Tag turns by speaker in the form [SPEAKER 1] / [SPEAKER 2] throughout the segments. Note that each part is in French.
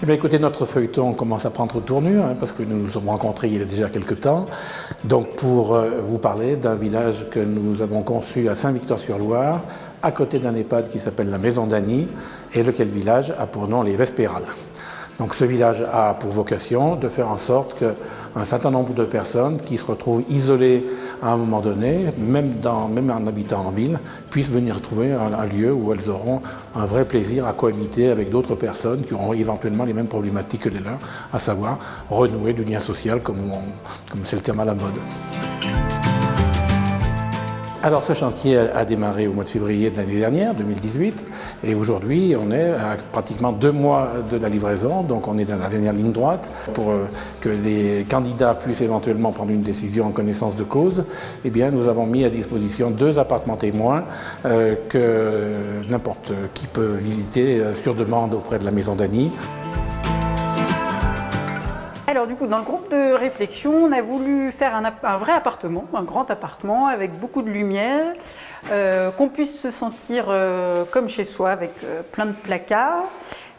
[SPEAKER 1] Eh bien, écoutez, notre feuilleton commence à prendre tournure, parce que nous nous sommes rencontrés il y a déjà quelque temps. Donc, pour vous parler d'un village que nous avons conçu à Saint-Victor-sur-Loire, à côté d'un EHPAD qui s'appelle la Maison d'Annie, et lequel village a pour nom les Vespérales. Donc ce village a pour vocation de faire en sorte qu'un certain nombre de personnes qui se retrouvent isolées à un moment donné, même en habitant en ville, puissent venir trouver un lieu où elles auront un vrai plaisir à cohabiter avec d'autres personnes qui auront éventuellement les mêmes problématiques que les leurs, à savoir renouer du lien social comme c'est le terme à la mode. Alors ce chantier a démarré au mois de février de l'année dernière, 2018, et aujourd'hui on est à pratiquement 2 mois de la livraison, donc on est dans la dernière ligne droite pour que les candidats puissent éventuellement prendre une décision en connaissance de cause. Eh bien nous avons mis à disposition 2 appartements témoins que n'importe qui peut visiter sur demande auprès de la Maison d'Annie.
[SPEAKER 2] Alors du coup, dans le groupe de réflexion, on a voulu faire un vrai appartement, un grand appartement avec beaucoup de lumière, qu'on puisse se sentir comme chez soi avec plein de placards,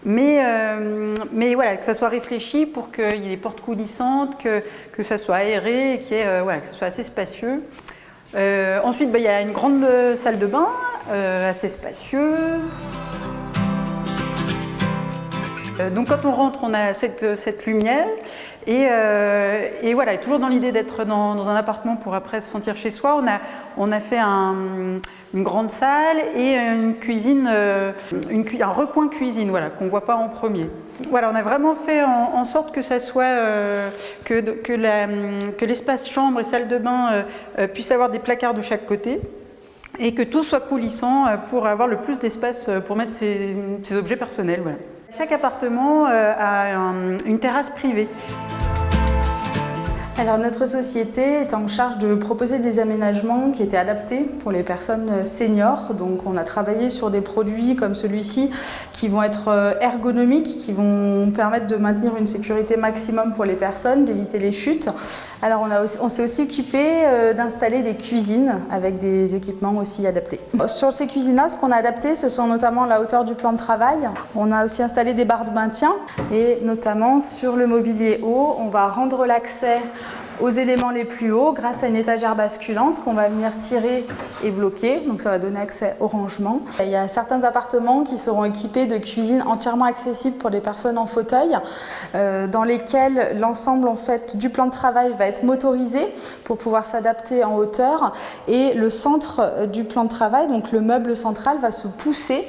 [SPEAKER 2] mais voilà, que ça soit réfléchi pour qu'il y ait des portes coulissantes, que ça soit aéré, voilà, que ça soit assez spacieux. Ensuite, il y a une grande salle de bain, assez spacieuse. Donc quand on rentre, on a cette lumière et voilà, toujours dans l'idée d'être dans un appartement pour après se sentir chez soi, on a fait une grande salle et une cuisine, un recoin cuisine, voilà, qu'on ne voit pas en premier. Voilà, on a vraiment fait en sorte que ça soit que l'espace chambre et salle de bain puisse avoir des placards de chaque côté. Et que tout soit coulissant pour avoir le plus d'espace pour mettre ses objets personnels. Voilà. Chaque appartement a une terrasse privée.
[SPEAKER 3] Alors notre société est en charge de proposer des aménagements qui étaient adaptés pour les personnes seniors. Donc on a travaillé sur des produits comme celui-ci qui vont être ergonomiques, qui vont permettre de maintenir une sécurité maximum pour les personnes, d'éviter les chutes. Alors on s'est aussi occupé d'installer des cuisines avec des équipements aussi adaptés. Sur ces cuisines-là, ce qu'on a adapté, ce sont notamment la hauteur du plan de travail. On a aussi installé des barres de maintien et notamment sur le mobilier haut, on va rendre l'accès aux éléments les plus hauts grâce à une étagère basculante qu'on va venir tirer et bloquer, donc ça va donner accès au rangement. Il y a certains appartements qui seront équipés de cuisines entièrement accessibles pour les personnes en fauteuil, dans lesquelles l'ensemble en fait du plan de travail va être motorisé pour pouvoir s'adapter en hauteur et le centre du plan de travail, donc le meuble central, va se pousser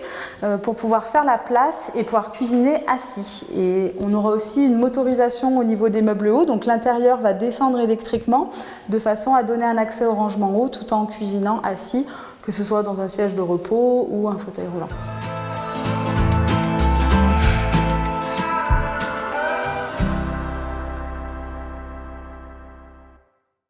[SPEAKER 3] pour pouvoir faire la place et pouvoir cuisiner assis. Et on aura aussi une motorisation au niveau des meubles hauts, donc l'intérieur va descendre électriquement de façon à donner un accès au rangement haut tout en cuisinant assis, que ce soit dans un siège de repos ou un fauteuil roulant.